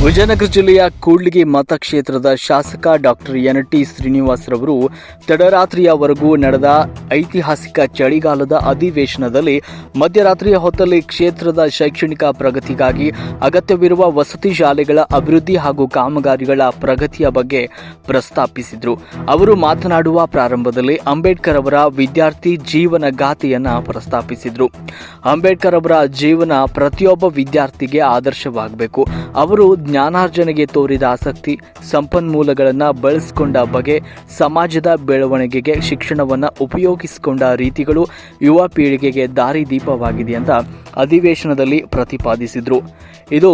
ವಿಜಯನಗರ ಜಿಲ್ಲೆಯ ಕೂಡ್ಲಿಗಿ ಮತಕ್ಷೇತ್ರದ ಶಾಸಕ ಡಾಕ್ಟರ್ ಎನ್.ಟಿ. ಶ್ರೀನಿವಾಸ್ ರವರು ತಡರಾತ್ರಿಯವರೆಗೂ ನಡೆದ ಐತಿಹಾಸಿಕ ಚಳಿಗಾಲದ ಅಧಿವೇಶನದಲ್ಲಿ ಮಧ್ಯರಾತ್ರಿಯ ಹೊತ್ತಲ್ಲಿ ಕ್ಷೇತ್ರದ ಶೈಕ್ಷಣಿಕ ಪ್ರಗತಿಗಾಗಿ ಅಗತ್ಯವಿರುವ ವಸತಿ ಶಾಲೆಗಳ ಅಭಿವೃದ್ಧಿ ಹಾಗೂ ಕಾಮಗಾರಿಗಳ ಪ್ರಗತಿಯ ಬಗ್ಗೆ ಪ್ರಸ್ತಾಪಿಸಿದರು. ಅವರು ಮಾತನಾಡುವ ಪ್ರಾರಂಭದಲ್ಲಿ ಅಂಬೇಡ್ಕರ್ ಅವರ ವಿದ್ಯಾರ್ಥಿ ಜೀವನ ಗಾಥೆಯನ್ನು ಪ್ರಸ್ತಾಪಿಸಿದರು. ಅಂಬೇಡ್ಕರ್ ಅವರ ಜೀವನ ಪ್ರತಿಯೊಬ್ಬ ವಿದ್ಯಾರ್ಥಿಗೆ ಆದರ್ಶವಾಗಬೇಕು. ಅವರು ಜ್ಞಾನಾರ್ಜನೆಗೆ ತೋರಿದ ಆಸಕ್ತಿ, ಸಂಪನ್ಮೂಲಗಳನ್ನು ಬಳಸಿಕೊಂಡ ಬಗೆ, ಸಮಾಜದ ಬೆಳವಣಿಗೆಗೆ ಶಿಕ್ಷಣವನ್ನು ಉಪಯೋಗಿಸಿಕೊಂಡ ರೀತಿಗಳು ಯುವ ಪೀಳಿಗೆಗೆ ದಾರಿದೀಪವಾಗಿದೆ ಅಂತ ಅಧಿವೇಶನದಲ್ಲಿ ಪ್ರತಿಪಾದಿಸಿದರು. ಇದು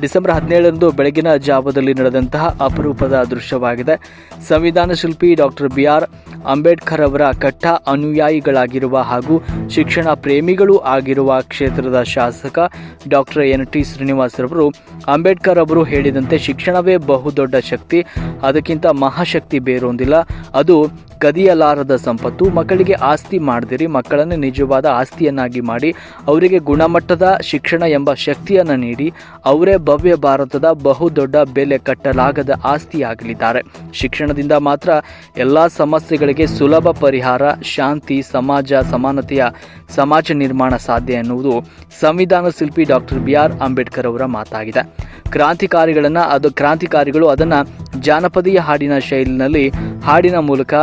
ಡಿಸೆಂಬರ್ 17ರಂದು ಬೆಳಗಿನ ಜಾವದಲ್ಲಿ ನಡೆದಂತಹ ಅಪರೂಪದ ದೃಶ್ಯವಾಗಿದೆ. ಸಂವಿಧಾನ ಶಿಲ್ಪಿ ಡಾಕ್ಟರ್ ಬಿ.ಆರ್. ಅಂಬೇಡ್ಕರ್ ಅವರ ಕಟ್ಟ ಅನುಯಾಯಿಗಳಾಗಿರುವ ಹಾಗೂ ಶಿಕ್ಷಣ ಪ್ರೇಮಿಗಳೂ ಆಗಿರುವ ಕ್ಷೇತ್ರದ ಶಾಸಕ ಡಾಕ್ಟರ್ ಎನ್.ಟಿ. ಶ್ರೀನಿವಾಸ್ ರವರು ಅಂಬೇಡ್ಕರ್ ಅವರು ಹೇಳಿದಂತೆ ಶಿಕ್ಷಣವೇ ಬಹುದೊಡ್ಡ ಶಕ್ತಿ, ಅದಕ್ಕಿಂತ ಮಹಾಶಕ್ತಿ ಬೇರೊಂದಿಲ್ಲ, ಅದು ಕದಿಯಲಾರದ ಸಂಪತ್ತು. ಮಕ್ಕಳಿಗೆ ಆಸ್ತಿ ಮಾಡದಿರಿ, ಮಕ್ಕಳನ್ನು ನಿಜವಾದ ಆಸ್ತಿಯನ್ನಾಗಿ ಮಾಡಿ ಅವರಿಗೆ ಗುಣಮಟ್ಟದ ಶಿಕ್ಷಣ ಎಂಬ ಶಕ್ತಿಯನ್ನು ನೀಡಿ ಅವರೇ ಭವ್ಯ ಭಾರತದ ಬಹುದೊಡ್ಡ ಬೆಲೆ ಕಟ್ಟಲಾಗದ ಆಸ್ತಿಯಾಗಲಿದ್ದಾರೆ. ಶಿಕ್ಷಣದಿಂದ ಮಾತ್ರ ಎಲ್ಲ ಸಮಸ್ಯೆಗಳಿಗೆ ಸುಲಭ ಪರಿಹಾರ, ಶಾಂತಿ, ಸಮಾನತೆಯ ಸಮಾಜ ನಿರ್ಮಾಣ ಸಾಧ್ಯ ಎನ್ನುವುದು ಸಂವಿಧಾನ ಶಿಲ್ಪಿ ಡಾಕ್ಟರ್ ಬಿ.ಆರ್. ಅಂಬೇಡ್ಕರ್ ಅವರ ಮಾತಾಗಿದೆ. ಕ್ರಾಂತಿಕಾರಿಗಳು ಅದನ್ನು ಜಾನಪದೀಯ ಹಾಡಿನ ಶೈಲಿನಲ್ಲಿ ಹಾಡಿನ ಮೂಲಕ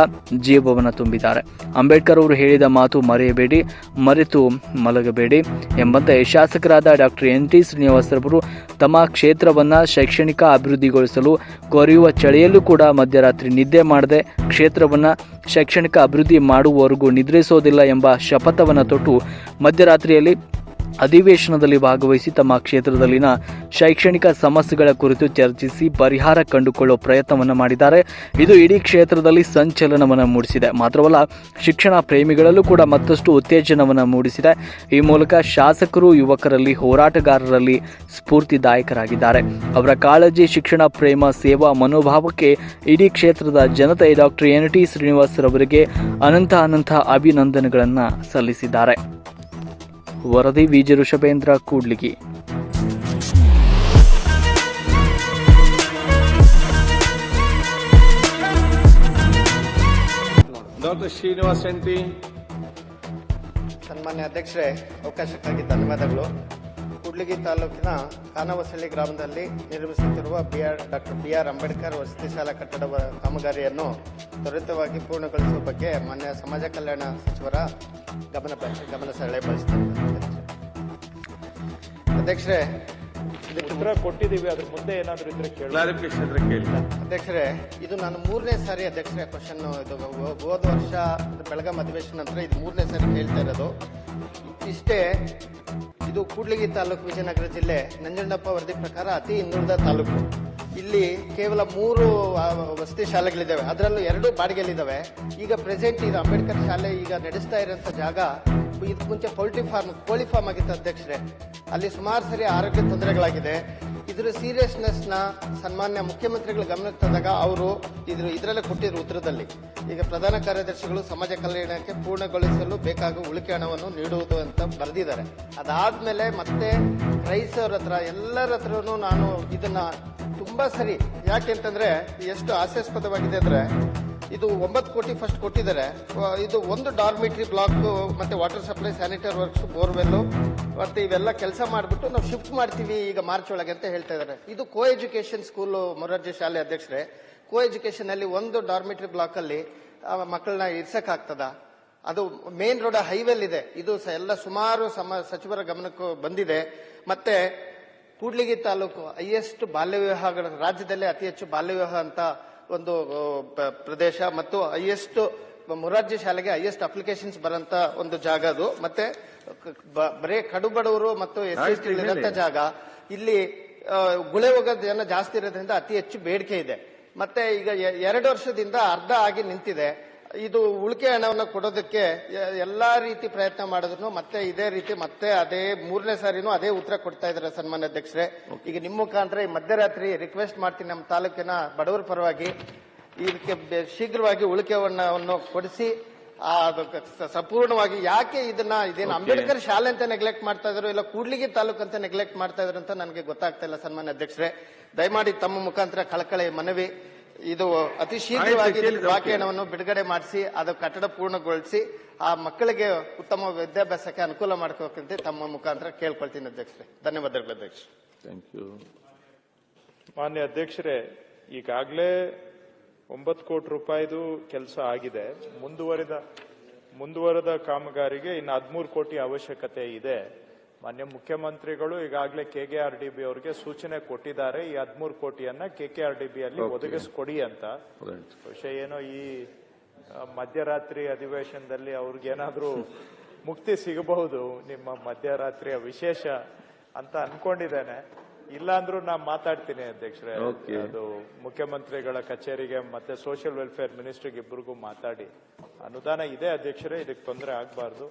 ಜೀವವನ್ನು ತುಂಬಿದ್ದಾರೆ. ಅಂಬೇಡ್ಕರ್ ಅವರು ಹೇಳಿದ ಮಾತು ಮರೆಯಬೇಡಿ, ಮರೆತು ಮಲಗಬೇಡಿ ಎಂಬಂತೆ ಶಾಸಕರಾದ ಡಾಕ್ಟರ್ ಎನ್.ಟಿ. ಶ್ರೀನಿವಾಸ್ ರವರು ತಮ್ಮ ಕ್ಷೇತ್ರವನ್ನು ಶೈಕ್ಷಣಿಕ ಅಭಿವೃದ್ಧಿಗೊಳಿಸಲು ಕೊರೆಯುವ ಚಳಿಯಲ್ಲೂ ಕೂಡ ಮಧ್ಯರಾತ್ರಿ ನಿದ್ದೆ ಮಾಡದೆ ಕ್ಷೇತ್ರವನ್ನು ಶೈಕ್ಷಣಿಕ ಅಭಿವೃದ್ಧಿ ಮಾಡುವವರೆಗೂ ನಿದ್ರಿಸೋದಿಲ್ಲ ಎಂಬ ಶಪಥವನ್ನು ತೊಟ್ಟು ಮಧ್ಯರಾತ್ರಿಯಲ್ಲಿ ಅಧಿವೇಶನದಲ್ಲಿ ಭಾಗವಹಿಸಿ ತಮ್ಮ ಕ್ಷೇತ್ರದಲ್ಲಿನ ಶೈಕ್ಷಣಿಕ ಸಮಸ್ಯೆಗಳ ಕುರಿತು ಚರ್ಚಿಸಿ ಪರಿಹಾರ ಕಂಡುಕೊಳ್ಳುವ ಪ್ರಯತ್ನವನ್ನು ಮಾಡಿದ್ದಾರೆ. ಇದು ಇಡೀ ಕ್ಷೇತ್ರದಲ್ಲಿ ಸಂಚಲನವನ್ನು ಮೂಡಿಸಿದೆ. ಮಾತ್ರವಲ್ಲ, ಶಿಕ್ಷಣ ಪ್ರೇಮಿಗಳಲ್ಲೂ ಕೂಡ ಮತ್ತಷ್ಟು ಉತ್ತೇಜನವನ್ನು ಮೂಡಿಸಿದೆ. ಈ ಮೂಲಕ ಶಾಸಕರು ಯುವಕರಲ್ಲಿ, ಹೋರಾಟಗಾರರಲ್ಲಿ ಸ್ಫೂರ್ತಿದಾಯಕರಾಗಿದ್ದಾರೆ. ಅವರ ಕಾಳಜಿ, ಶಿಕ್ಷಣ ಪ್ರೇಮ, ಸೇವಾ ಮನೋಭಾವಕ್ಕೆ ಇಡೀ ಕ್ಷೇತ್ರದ ಜನತೆ ಡಾಕ್ಟರ್ ಎನ್.ಟಿ. ಶ್ರೀನಿವಾಸ್ ರವರಿಗೆ ಅನಂತ ಅಭಿನಂದನೆಗಳನ್ನು ಸಲ್ಲಿಸಿದ್ದಾರೆ. ವರದಿ ವಿಜಯ ಋಷಭೇಂದ್ರ, ಕೂಡ್ಲಿಗಿ. ಡಾಕ್ಟರ್ ಶ್ರೀನಿವಾಸ್ ಎನ್.ಟಿ. ಸನ್ಮಾನ್ಯ ಅಧ್ಯಕ್ಷರೇ, ಅವಕಾಶಕ್ಕಾಗಿ ಧನ್ಯವಾದಗಳು. ಕೂಡ್ಲಿಗಿ ತಾಲೂಕಿನ ಖಾನಾವಸಳ್ಳಿ ಗ್ರಾಮದಲ್ಲಿ ನಿರ್ಮಿಸುತ್ತಿರುವ ಡಾಕ್ಟರ್ ಬಿ.ಆರ್. ಅಂಬೇಡ್ಕರ್ ವಸತಿ ಶಾಲಾ ಕಟ್ಟಡ ಕಾಮಗಾರಿಯನ್ನು ತ್ವರಿತವಾಗಿ ಪೂರ್ಣಗೊಳಿಸುವ ಬಗ್ಗೆ ಮಾನ್ಯ ಸಮಾಜ ಕಲ್ಯಾಣ ಸಚಿವರ ಗಮನ ಸೆಳೆಯಬಯಸುತ್ತೇನೆ. ಅಧ್ಯಕ್ಷರೇ, ಉತ್ತರ ಕೊಟ್ಟಿದ್ದೀವಿ, ಅದ್ರ ಮುಂದೆ ಏನಾದರೂ ಇದ್ರೆ ಕ್ಲಾರಿಫಿಕೇಶನ್ ಕೇಳಿ. ಅಧ್ಯಕ್ಷರೇ, ಇದು ನಾನು 3ನೇ ಸಾರಿ ಅಧ್ಯಕ್ಷರೇ ಕ್ವಶನ್. ಇದು ಹೋದ ವರ್ಷ ಬೆಳಗಾಂ ಅಧಿವೇಶನ ನಂತರ ಇದು 3ನೇ ಸಾರಿ ಕೇಳ್ತಾ ಇರೋದು. ಇಷ್ಟೇ, ಇದು ಕೂಡ್ಲಿಗಿ ತಾಲೂಕು, ವಿಜಯನಗರ ಜಿಲ್ಲೆ, ನಂಜುಂಡಪ್ಪ ವರದಿ ಪ್ರಕಾರ ಅತಿ ಹಿಂದುಳಿದ ತಾಲೂಕು. ಇಲ್ಲಿ ಕೇವಲ 3 ವಸತಿ ಶಾಲೆಗಳಿದ್ದಾವೆ, ಅದರಲ್ಲೂ 2 ಬಾಡಿಗೆಯಲ್ಲಿದ್ದಾವೆ. ಈಗ ಪ್ರೆಸೆಂಟ್ ಇದು ಅಂಬೇಡ್ಕರ್ ಶಾಲೆ ಈಗ ನಡೆಸ್ತಾ ಇರೋಂಥ ಜಾಗ ಇದಕ್ಕೆ ಮುಂಚೆ ಕೋಳಿ ಫಾರ್ಮ್ ಆಗಿತ್ತು ಅಧ್ಯಕ್ಷರೇ. ಅಲ್ಲಿ ಸುಮಾರು ಸರಿ ಆರೋಗ್ಯ ತೊಂದರೆಗಳಾಗಿದೆ. ಇದರ ಸೀರಿಯಸ್ನೆಸ್ನ ಸನ್ಮಾನ್ಯ ಮುಖ್ಯಮಂತ್ರಿಗಳ ಗಮನಕ್ಕೆ ತಂದಾಗ ಅವರು ಇದರಲ್ಲೇ ಕೊಟ್ಟಿದ್ರು ಉತ್ತರದಲ್ಲಿ. ಈಗ ಪ್ರಧಾನ ಕಾರ್ಯದರ್ಶಿಗಳು ಸಮಾಜ ಕಲ್ಯಾಣಕ್ಕೆ ಪೂರ್ಣಗೊಳಿಸಲು ಬೇಕಾಗುವ ಉಳಿಕೆ ಹಣವನ್ನು ನೀಡುವುದು ಅಂತ ಬರೆದಿದ್ದಾರೆ. ಅದಾದ್ಮೇಲೆ ಮತ್ತೆ ರೈಸವ್ರ ಹತ್ರ ಎಲ್ಲರ ಹತ್ರನೂ ನಾನು ಇದನ್ನ ತುಂಬಾ ಸರಿ, ಯಾಕೆಂತಂದ್ರೆ ಎಷ್ಟು ಹಾಸ್ಯಾಸ್ಪದವಾಗಿದೆ ಅಂದ್ರೆ, ಇದು 9 ಕೋಟಿ ಫಸ್ಟ್ ಕೊಟ್ಟಿದ್ದಾರೆ. ಇದು 1 ಡಾರ್ಮಿಟ್ರಿ ಬ್ಲಾಕ್ ಮತ್ತೆ water supply, sanitary works, borewell ಮತ್ತೆ ಇವೆಲ್ಲ ಕೆಲಸ ಮಾಡಿಬಿಟ್ಟು ನಾವು ಶಿಫ್ಟ್ ಮಾಡ್ತೀವಿ ಈಗ ಮಾರ್ಚ್ ಒಳಗೆ ಅಂತ ಹೇಳ್ತಾ ಇದ್ದಾರೆ. ಇದು ಕೋ ಎಜುಕೇಶನ್ ಸ್ಕೂಲ್, ಮೊರಾರ್ಜಿ ಶಾಲೆ ಅಧ್ಯಕ್ಷರೇ. ಕೋ ಎಜುಕೇಶನ್ ಅಲ್ಲಿ 1 ಡಾರ್ಮಿಟ್ರಿ ಬ್ಲಾಕ್ ಅಲ್ಲಿ ಮಕ್ಕಳನ್ನ ಇರ್ಸಕ್ ಆಗ್ತದ? ಅದು ಮೇನ್ ರೋಡ್ ಹೈವೇಲ್ ಇದೆ. ಇದು ಎಲ್ಲ ಸುಮಾರು ಸಚಿವರ ಗಮನಕ್ಕೂ ಬಂದಿದೆ. ಮತ್ತೆ ಕೂಡ್ಲಿಗಿ ತಾಲೂಕು ಹೈಯೆಸ್ಟ್ ಬಾಲ್ಯ ವಿವಾಹಗಳ, ರಾಜ್ಯದಲ್ಲೇ ಅತಿ ಹೆಚ್ಚು ಬಾಲ್ಯ ವಿವಾಹ ಅಂತ ಒಂದು ಪ್ರದೇಶ, ಮತ್ತು ಹೈಯೆಸ್ಟ್ ಮೊರಾರ್ಜಿ ಶಾಲೆಗೆ ಹೈಯೆಸ್ಟ್ ಅಪ್ಲಿಕೇಶನ್ಸ್ ಬರಂತ ಒಂದು ಜಾಗ ಅದು. ಮತ್ತೆ ಬರೇ ಕಡುಬಡವರು ಮತ್ತು ಎಸ್.ಸಿ. ಇರೋಂಥ ಜಾಗ. ಇಲ್ಲಿ ಗುಳೆ ಹೋಗೋ ಜನ ಜಾಸ್ತಿ ಇರೋದ್ರಿಂದ ಅತಿ ಹೆಚ್ಚು ಬೇಡಿಕೆ ಇದೆ. ಮತ್ತೆ ಈಗ 2 ವರ್ಷದಿಂದ ಅರ್ಧ ಆಗಿ ನಿಂತಿದೆ. ಇದು ಉಳಿಕೆ ಹಣವನ್ನು ಕೊಡೋದಕ್ಕೆ ಎಲ್ಲಾ ರೀತಿ ಪ್ರಯತ್ನ ಮಾಡಿದ್ರು ಮತ್ತೆ ಇದೇ ರೀತಿ ಮತ್ತೆ ಅದೇ 3ನೇ ಸಾರಿನೂ ಅದೇ ಉತ್ತರ ಕೊಡ್ತಾ ಇದ್ದಾರೆ ಸನ್ಮಾನ್ಯ ಅಧ್ಯಕ್ಷರೇ. ಈಗ ನಿಮ್ಮ ಮುಖಾಂತರ ಈ ಮಧ್ಯರಾತ್ರಿ ರಿಕ್ವೆಸ್ಟ್ ಮಾಡ್ತೀನಿ, ನಮ್ಮ ತಾಲೂಕಿನ ಬಡವರ ಪರವಾಗಿ ಇದಕ್ಕೆ ಶೀಘ್ರವಾಗಿ ಉಳಿಕೆ ಹಣವನ್ನು ಕೊಡಿಸಿ ಸಂಪೂರ್ಣವಾಗಿ ಯಾಕೆ ಇದೇನು ಅಂಬೇಡ್ಕರ್ ಶಾಲೆ ಅಂತ ನೆಗ್ಲೆಕ್ಟ್ ಮಾಡ್ತಾ ಇದ್ರು ಇಲ್ಲ ಕೂಡ್ಲಿಗಿ ತಾಲೂಕು ಅಂತ ನೆಗ್ಲೆಕ್ಟ್ ಮಾಡ್ತಾ ಇದ್ರು ಅಂತ ನನಗೆ ಗೊತ್ತಾಗ್ತಾ ಇಲ್ಲ ಸನ್ಮಾನ್ಯ ಅಧ್ಯಕ್ಷರೇ. ದಯಮಾಡಿ ತಮ್ಮ ಮುಖಾಂತರ ಕಳಕಳಿ ಮನವಿ, ಇದು ಅತಿ ಶೀಘ್ರವಾಗಿ ವಾಕ್ಯವನ್ನು ಬಿಡುಗಡೆ ಮಾಡಿಸಿ ಅದು ಕಟ್ಟಡ ಪೂರ್ಣಗೊಳಿಸಿ ಆ ಮಕ್ಕಳಿಗೆ ಉತ್ತಮ ವಿದ್ಯಾಭ್ಯಾಸಕ್ಕೆ ಅನುಕೂಲ ಮಾಡ್ಕೋಬೇಕಂತ ತಮ್ಮ ಮುಖಾಂತರ ಕೇಳ್ಕೊಳ್ತೀನಿ ಅಧ್ಯಕ್ಷರೇ. ಧನ್ಯವಾದಗಳು ಅಧ್ಯಕ್ಷ. Thank you. ಮಾನ್ಯ ಅಧ್ಯಕ್ಷರೇ, ಈಗಾಗಲೇ 9 ಕೋಟಿ ರೂಪಾಯಿದು ಕೆಲಸ ಆಗಿದೆ. ಮುಂದುವರೆದ ಕಾಮಗಾರಿಗೆ ಇನ್ನು 13 ಕೋಟಿ ಅವಶ್ಯಕತೆ ಇದೆ. ಮಾನ್ಯ ಮುಖ್ಯಮಂತ್ರಿಗಳು ಈಗಾಗಲೇ KKRDB ಅವರಿಗೆ ಸೂಚನೆ ಕೊಟ್ಟಿದ್ದಾರೆ. ಈ 13 ಕೋಟಿಯನ್ನ KKRDB ಅಲ್ಲಿ ಒದಗಿಸಿಕೊಡಿ ಅಂತ. ವಿಷಯ ಏನೋ ಈ ಮಧ್ಯರಾತ್ರಿ ಅಧಿವೇಶನದಲ್ಲಿ ಅವ್ರಿಗೇನಾದ್ರೂ ಮುಕ್ತಿ ಸಿಗಬಹುದು ನಿಮ್ಮ ಮಧ್ಯರಾತ್ರಿಯ ವಿಶೇಷ ಅಂತ ಅನ್ಕೊಂಡಿದ್ದೇನೆ. ಇಲ್ಲಾಂದ್ರೂ ನಾ ಮಾತಾಡ್ತೀನಿ ಅಧ್ಯಕ್ಷರೇ. ಅದು ಮುಖ್ಯಮಂತ್ರಿಗಳ ಕಚೇರಿಗೆ ಮತ್ತೆ ಸೋಷಿಯಲ್ ವೆಲ್ಫೇರ್ ಮಿನಿಸ್ಟ್ರಿಗೆ ಇಬ್ಬರಿಗೂ ಮಾತಾಡಿ ಅನುದಾನ ಇದೆ ಅಧ್ಯಕ್ಷರೇ, ಇದಕ್ಕೆ ತೊಂದರೆ ಆಗಬಾರ್ದು.